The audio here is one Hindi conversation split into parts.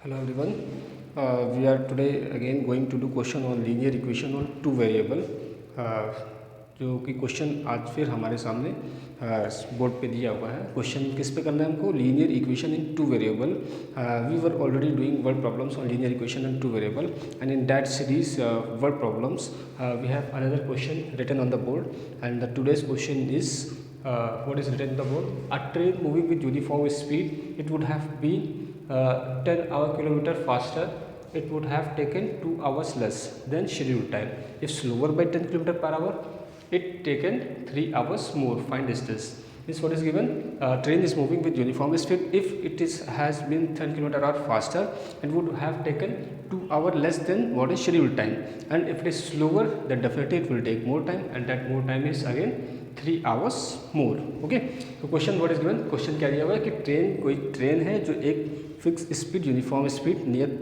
Hello everyone. We are today again going to do question on linear equation on two variable. जो कि क्वेश्चन आज फिर हमारे सामने बोर्ड पे दिया हुआ है. क्वेश्चन किस पे करना है हमको? Linear equation in two variable. We were already doing word problems on linear equation in two variable and in that series word problems we have another question written on the board and the today's question is what is written on the board. A train moving with uniform speed, it would have been 10 kilometer faster, it would have taken 2 hours less than scheduled time. If slower by 10 kilometer per hour, it taken 3 hours more. Find distance. This what is given. Train is moving with uniform speed. If it is has been 10 kilometer hour faster, it would have taken 2 hours less than what is scheduled time. And if it is slower, then definitely it will take more time, and that more time is again 3 hours more. Okay. तो question what is given. Question क्या दिया हुआ है कि कोई ट्रेन है जो एक फिक्स स्पीड यूनिफॉर्म स्पीड नियत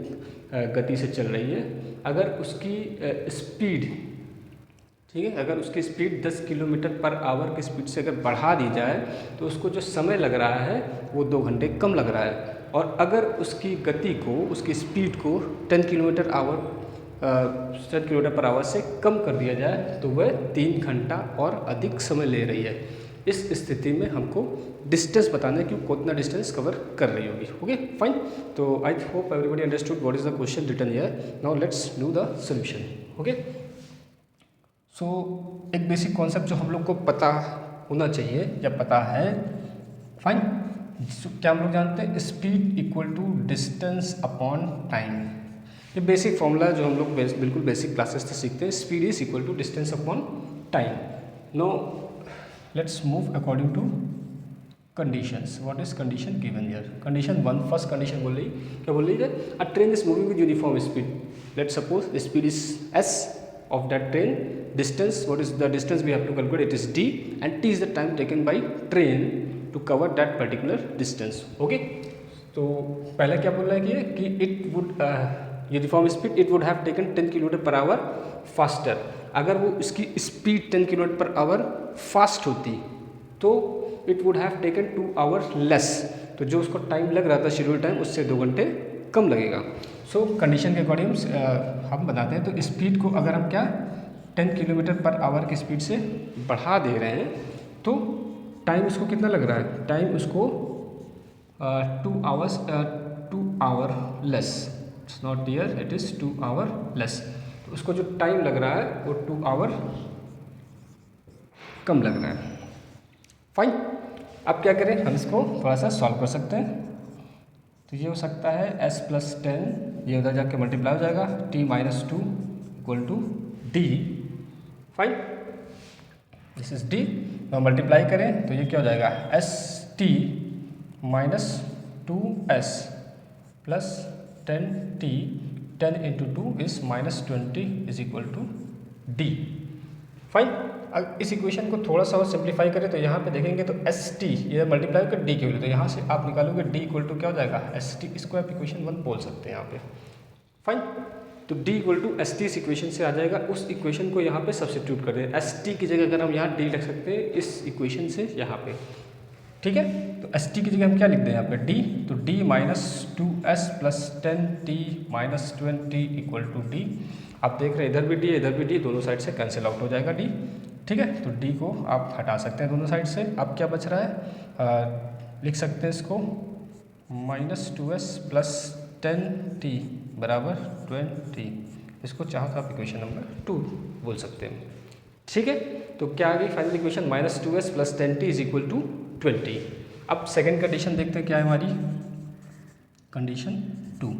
गति से चल रही है. अगर उसकी स्पीड ठीक है, अगर उसकी स्पीड 10 किलोमीटर पर आवर की स्पीड से अगर बढ़ा दी जाए तो उसको जो समय लग रहा है वो 2 घंटे कम लग रहा है. और अगर उसकी गति को, उसकी स्पीड को 10 किलोमीटर पर आवर से कम कर दिया जाए तो वह 3 घंटा और अधिक समय ले रही है. इस स्थिति में हमको डिस्टेंस बताना है कि वो कितना डिस्टेंस कवर कर रही होगी. Okay fine. तो I hope everybody understood what is the question written here. Now let's do the solution. Okay. So एक बेसिक कॉन्सेप्ट जो हम लोग को पता होना चाहिए या पता है. फाइन. क्या हम लोग जानते हैं? Speed equal to distance upon time. ये बेसिक फॉर्मूला जो हम लोग बिल्कुल बेसिक क्लासेस से सीखते हैं. Speed is equal to distance upon time. Now let's move according to conditions. What is condition given here? Condition 1, first condition बोल रही, क्या बोल रही है? A train is moving with uniform speed. Let's suppose speed is s of that train. Distance, what is the distance we have to calculate? It is d, and t is the time taken by train to cover that particular distance. Okay. तो पहले क्या बोल रहा है कि it would uniform speed it would have taken 10 kilometre per hour faster. अगर वो इसकी speed 10 kilometre per hour fast होती तो it would have taken 2 hours less. तो जो उसको टाइम लग रहा था शेड्यूल टाइम, उससे 2 घंटे कम लगेगा. सो कंडीशन के अकॉर्डिंग हम बताते हैं. तो स्पीड को अगर हम क्या 10 किलोमीटर पर आवर की स्पीड से बढ़ा दे रहे हैं तो टाइम उसको कितना लग रहा है? टाइम उसको 2 our less. It's not here, it is 2 our less. तो उसको जो टाइम लग रहा है वो 2 आवर कम लग रहा है. फाइन. अब क्या करें? हम इसको थोड़ा सा सॉल्व कर सकते हैं. तो ये हो सकता है s + 10, ये उधर जाके मल्टीप्लाई हो जाएगा, t - 2 = d. Fine. This is d. तो मल्टीप्लाई करें तो ये क्या हो जाएगा? st - 2s + 10t. 10 × 2 is -20 = d. Fine. अब इस इक्वेशन को थोड़ा सा और सिंप्लीफाई करें तो यहाँ पे देखेंगे तो st ये मल्टीप्लाई कर d के लिए, तो यहाँ से आप निकालोगे d = क्या हो जाएगा? st² आप इक्वेशन 1 बोल सकते हैं यहाँ पे. फाइन. तो d = st इस इक्वेशन से आ जाएगा. उस इक्वेशन को यहाँ पे सब्स्टिट्यूट कर दें. st की जगह अगर हम यहाँ d रख सकते हैं इस इक्वेशन से यहाँ पे. ठीक है. तो st की जगह हम क्या लिख दें यहाँ पे? d. तो d - 2s + 10t - 20 = d. आप देख रहे हैं इधर भी d इधर भी d, दोनों साइड से कैंसिल आउट हो जाएगा d. ठीक है. तो d को आप हटा सकते हैं दोनों साइड से. अब क्या बच रहा है? लिख सकते हैं इसको -2s + 10t = 20. इसको चाहो तो आप इक्वेशन नंबर 2 बोल सकते हैं. ठीक है. तो क्या आ गई फाइनल इक्वेशन? -2s + 10t = 20. अब सेकेंड कंडीशन देखते हैं क्या है हमारी. कंडीशन 2.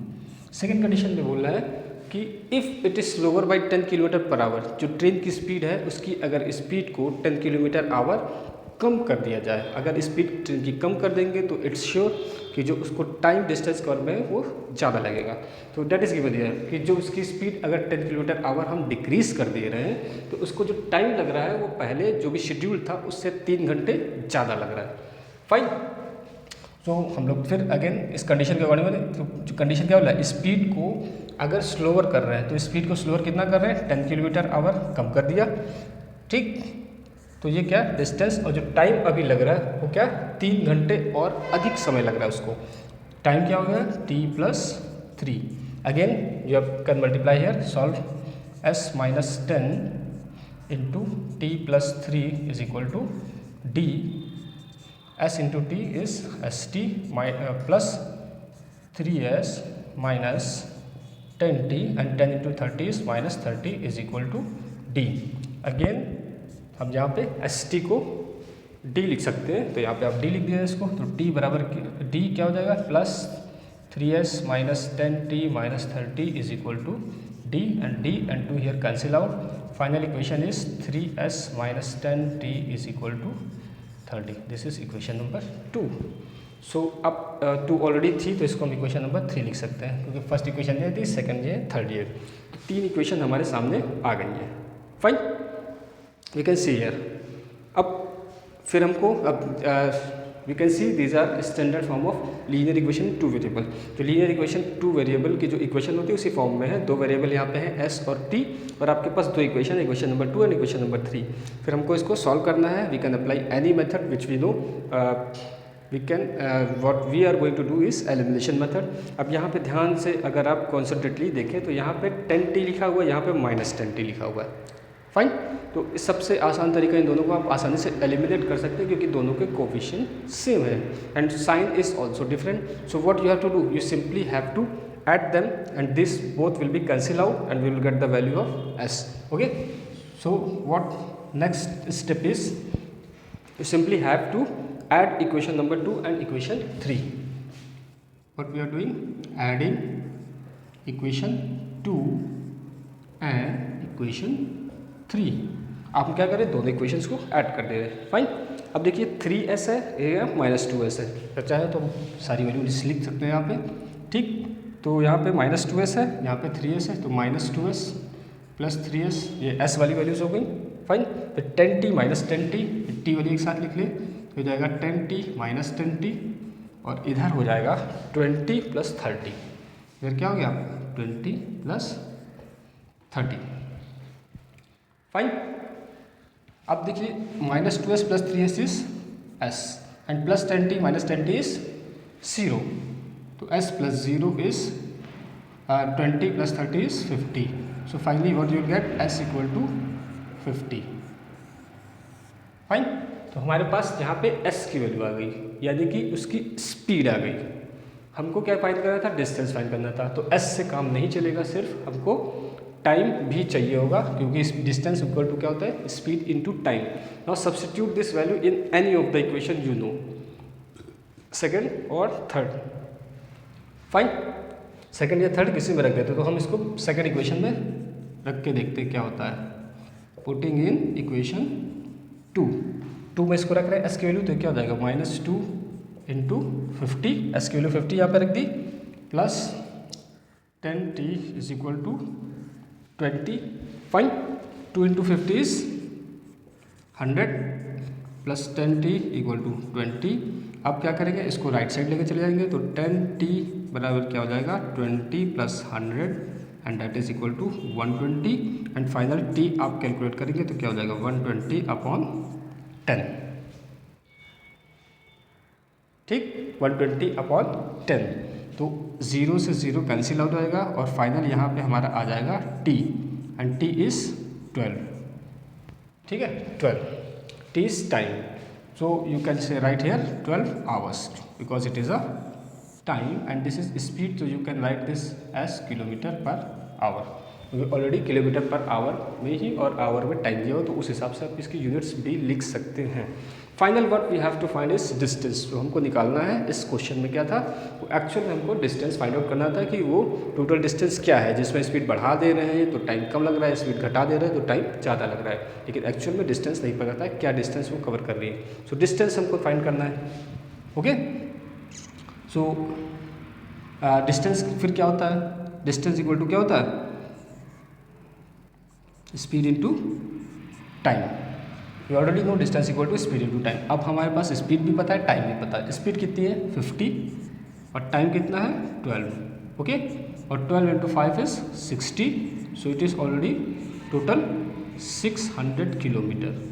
सेकेंड कंडीशन में बोल रहा है कि if it is slower by 10 kilometre per hour. जो ट्रेन की स्पीड है उसकी अगर स्पीड को 10 किलोमीटर आवर कम कर दिया जाए, अगर स्पीड ट्रेन की कम कर देंगे तो इट्स श्योर कि जो उसको टाइम डिस्टेंस कवर में वो ज़्यादा लगेगा. तो डेट इज़ गिवन हियर कि जो उसकी स्पीड अगर 10 किलोमीटर आवर हम डिक्रीज़ कर दे रहे हैं तो उसको जो टाइम लग रहा है वो पहले जो भी शेड्यूल था उससे 3 घंटे ज़्यादा लग रहा है. फाइन. तो हम लोग फिर अगेन इस कंडीशन के अकॉर्डिंग में, तो जो कंडीशन क्या बोला है? स्पीड को अगर स्लोअर कर रहे हैं तो स्पीड को स्लोअर कितना कर रहे हैं? 10 किलोमीटर आवर कम कर दिया. ठीक. तो ये क्या डिस्टेंस और जो टाइम अभी लग रहा है वो क्या 3 घंटे और अधिक समय लग रहा है उसको. टाइम क्या हो गया? t + 3. Again you can multiply here, solve s minus 10 into t plus 3 is equal to d. S into t is st plus 3s minus 10t and 10 into 30 is minus 30 is equal to d. Again हम यहाँ पे st को d लिख सकते हैं, तो यहाँ पे आप d लिख दिया इसको, तो t बराबर d क्या हो जाएगा, plus 3s minus 10t minus 30 is equal to d and 2 here cancel out. Final equation is 3s minus 10t is equal to 30. This is equation number 2. सो अब 2 ऑलरेडी थी तो इसको हम इक्वेशन नंबर 3 लिख सकते हैं, क्योंकि फर्स्ट इक्वेशन ये थी, सेकंड ये, थर्ड ये, तो 3 इक्वेशन हमारे सामने आ गई हैं. Fine, we can see here. अब फिर हमको we can see these are standard form of linear equation 2 variable. तो लीनियर इक्वेशन 2 वेरिएबल की जो इक्वेशन होती है उसी फॉर्म में है. 2 वेरिएबल यहाँ पे है s और t, और आपके पास 2 equation, equation number 2 and equation number 3. फिर हमको इसको सॉल्व करना है. We can apply any method which we know. We can what we are going to do is elimination method. अब यहाँ पे ध्यान से अगर आप कॉन्सेंट्रेटली देखें तो यहाँ पे 10t लिखा हुआ है, यहाँ पे माइनस 10t लिखा हुआ है. फाइन, तो इस सबसे आसान तरीका इन दोनों को आप आसानी से एलिमिनेट कर सकते हैं, क्योंकि दोनों के कोफिशिएंट सेम है and sign is also different. So what you have to do, you simply have to add them and this both will be cancel out and we will get the value of s. Okay, so what next step is, you simply have to add equation number 2 and equation 3. What we are doing, adding equation 2 and equation 3. आप क्या करें, दोनों इक्वेशंस को ऐड कर दे रहे हैं. फाइन, अब देखिए 3s है, ये माइनस 2s है, तो चाहे तो सारी वैल्यू लिख सकते हैं यहाँ पे. ठीक, तो यहाँ पे माइनस 2s है, यहाँ पे 3s है, तो माइनस 2s प्लस 3s, ये s वाली वैल्यूज हो गई. फाइन, फिर 10t माइनस 10t, t वाली एक साथ लिख ले, तो हो जाएगा 10t माइनस 10t, और इधर हो जाएगा 20 प्लस 30. इधर क्या हो गया, 20 प्लस 30. फाइन, अब देखिए minus 2s plus 3s is s and plus 10t minus 10t is 0. तो s plus 0 is 20 plus 30 is 50. So finally what you get, s equal to 50. Fine, तो हमारे पास यहाँ पे s की वैल्यू आ गई, यानी कि उसकी स्पीड आ गई. हमको क्या फाइंड करना था, डिस्टेंस फाइंड करना था. तो s से काम नहीं चलेगा, सिर्फ हमको टाइम भी चाहिए होगा, क्योंकि इस डिस्टेंस इक्वल टू क्या होता है, speed into time. Now substitute this value in any of the equation you know, second और थर्ड. फाइन, सेकंड या थर्ड किसी में रख देते, तो हम इसको सेकंड इक्वेशन में रख के देखते हैं क्या होता है. पुटिंग इन इक्वेशन 2 में इसको रख रहे हैं s की वैल्यू, तो क्या हो जाएगा, माइनस 2 इंटू 50, s की वैल्यू 50 यहाँ पर रख दी, plus 10t is equal to 20. Fine, 2 into 50 is 100 plus 10t equal to 20. अब क्या करेंगे, इसको राइट साइड लेके चले जाएंगे, तो 10t बराबर क्या हो जाएगा, 20 plus 100 and that is equal to 120. And final t आप कैलकुलेट करेंगे तो क्या हो जाएगा, 120 अपॉन 10. ठीक, 120 अपॉन 10, तो 0 से 0 कैंसिल आउट हो जाएगा, और फाइनल यहाँ पे हमारा आ जाएगा t एंड t इज 12. ठीक है, 12, t is time. So you can say right here 12 hours because it is a time and this is speed, so you can write this as kilometer per hour. Already kilometre per hour में ही और आवर में टाइम दिया हो, तो उस हिसाब से आप इसकी यूनिट्स भी लिख सकते हैं. Final work we have to find is distance. तो हमको निकालना है, इस क्वेश्चन में क्या था, वो एक्चुअल में हमको डिस्टेंस फाइंड आउट करना था कि वो टोटल डिस्टेंस क्या है, जिसमें स्पीड बढ़ा दे रहे हैं तो टाइम कम लग रहा है, स्पीड घटा दे रहे हैं तो टाइम ज़्यादा लग रहा है, लेकिन एक्चुअल में डिस्टेंस नहीं पता है क्या डिस्टेंस वो कवर कर रही है. सो डिस्टेंस हमको फाइंड करना है. ओके, सो डिस्टेंस फिर क्या होता है, डिस्टेंस इक्वल टू क्या होता है, speed into time. You already know distance equal to speed into time. अब हमारे पास स्पीड भी पता है, टाइम भी पता है. स्पीड कितनी है 50 और टाइम कितना है 12. ओके, और 12 into 5 is 60, so it is already total 600 kilometre.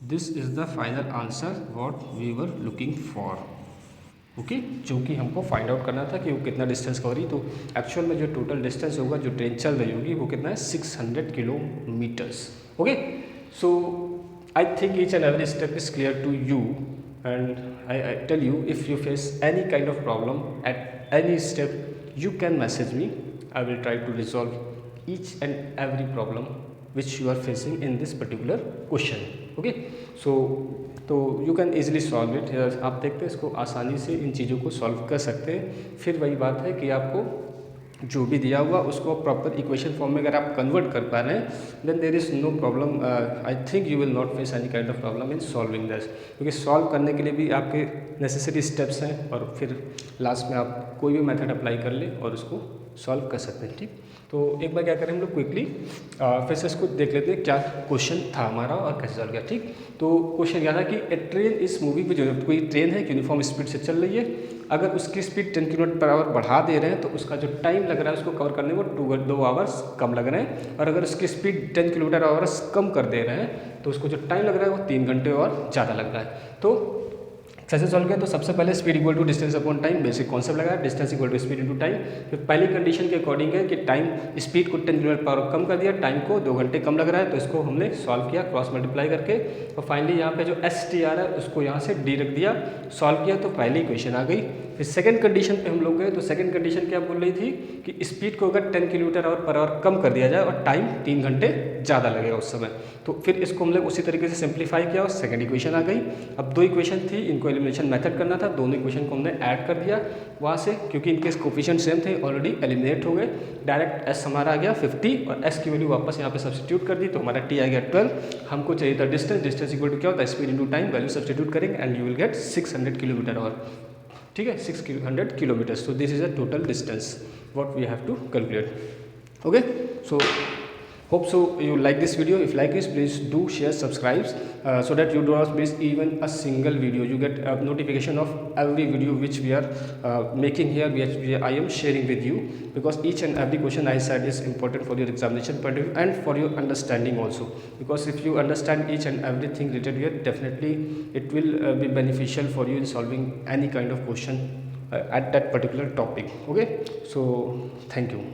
This is the final answer what we were looking for. Okay, जो कि हमको फाइंड आउट करना था कि वो कितना डिस्टेंस कवर रही। तो एक्चुअल में जो टोटल डिस्टेंस होगा जो ट्रेन चल रही होगी वो कितना है 600 kilometres. Okay, so I think each and every step is clear to you and I tell you, if you face any kind of problem at any step, you can message me. I will try to resolve each and every problem which you are facing in this particular question. Okay, so तो you can easily solve it. आप देखते हैं इसको आसानी से इन चीज़ों को सॉल्व कर सकते हैं। फिर वही बात है कि आपको जो भी दिया हुआ उसको प्रॉपर इक्वेशन फॉर्म में अगर आप कन्वर्ट कर पा रहे हैं then there is no problem. I think you will not face any kind of problem in solving this, क्योंकि सॉल्व करने के लिए भी आपके नेसेसरी स्टेप्स हैं और फिर लास्ट में आप कोई भी मेथड अप्लाई कर ले और उसको सॉल्व कर सकते हैं। ठीक, तो एक बार क्या करें हम लोग क्विकली फिर से इसको देख लेते हैं क्या क्वेश्चन था हमारा और कैसे सॉल्व किया। ठीक, तो क्वेश्चन क्या था कि ए ट्रेन इस मूवी में जो कोई ट्रेन है यूनिफॉर्म स्पीड से चल रही है, अगर उसकी स्पीड 10 किलोमीटर पर आवर बढ़ा दे रहे हैं तो उसका जो टाइम लग रहा है उसको कवर करने को 2 आवर्स कम लग रहे हैं, और अगर उसकी स्पीड 10 किलोमीटर आवर्स कम कर दे रहे हैं तो उसको जो टाइम लग रहा है वो 3 घंटे और ज़्यादा लग रहा है। तो कैसे सॉल्व किया, तो सबसे पहले speed equal to distance upon time, basic concept लगाया, distance equal to speed into time. फिर पहली कंडीशन के अकॉर्डिंग है कि टाइम स्पीड को 10 किलोमीटर पर आवर कम कर दिया, टाइम को 2 घंटे कम लग रहा है, तो इसको हमने सॉल्व किया क्रॉस मल्टीप्लाई करके, और फाइनली यहाँ पे जो एस टी आ रहा है उसको यहाँ से डी रख दिया, सॉल्व किया तो पहली इक्वेशन आ गई। फिर सेकंड कंडीशन पे हम लोग गए, तो सेकंड कंडीशन क्या बोल रही थी कि स्पीड को अगर 10 किलोमीटर पर आवर कम कर दिया जाए और टाइम 3 घंटे ज़्यादा लगेगा उस समय, तो फिर इसको हम लोग उसी तरीके से सिंप्लीफाई किया और सेकंड इक्वेशन आ गई। अब 2 इक्वेशन थी, इनको एलिमिनेशन मेथड करना था, दोनों इक्वेशन को हमने ऐड कर दिया वहाँ से, क्योंकि इनके कोफिशिएंट सेम थे ऑलरेडी एलिमिनेट हो गए। डायरेक्ट एस हमारा आ गया 50 और एस की वैल्यू वापस यहाँ पे सब्सटीट्यूट कर दी, तो हमारा टी आ गया 12। हमको चाहिए था डिस्टेंस, डिस्टेंस इक्वल टू क्या होता है speed into time, value substitute करेंगे and you will get 600 kilometre और ठीक है 600 kilometres. So this is a total distance what we have to calculate. Okay, so hope so you like this video. If like this, please do share, subscribe, so that you do not miss even a single video. You get a notification of every video which we are making here, which I am sharing with you, because each and every question I said is important for your examination point of view and for your understanding also, because if you understand each and everything related here, definitely it will be beneficial for you in solving any kind of question at that particular topic. Okay, so thank you.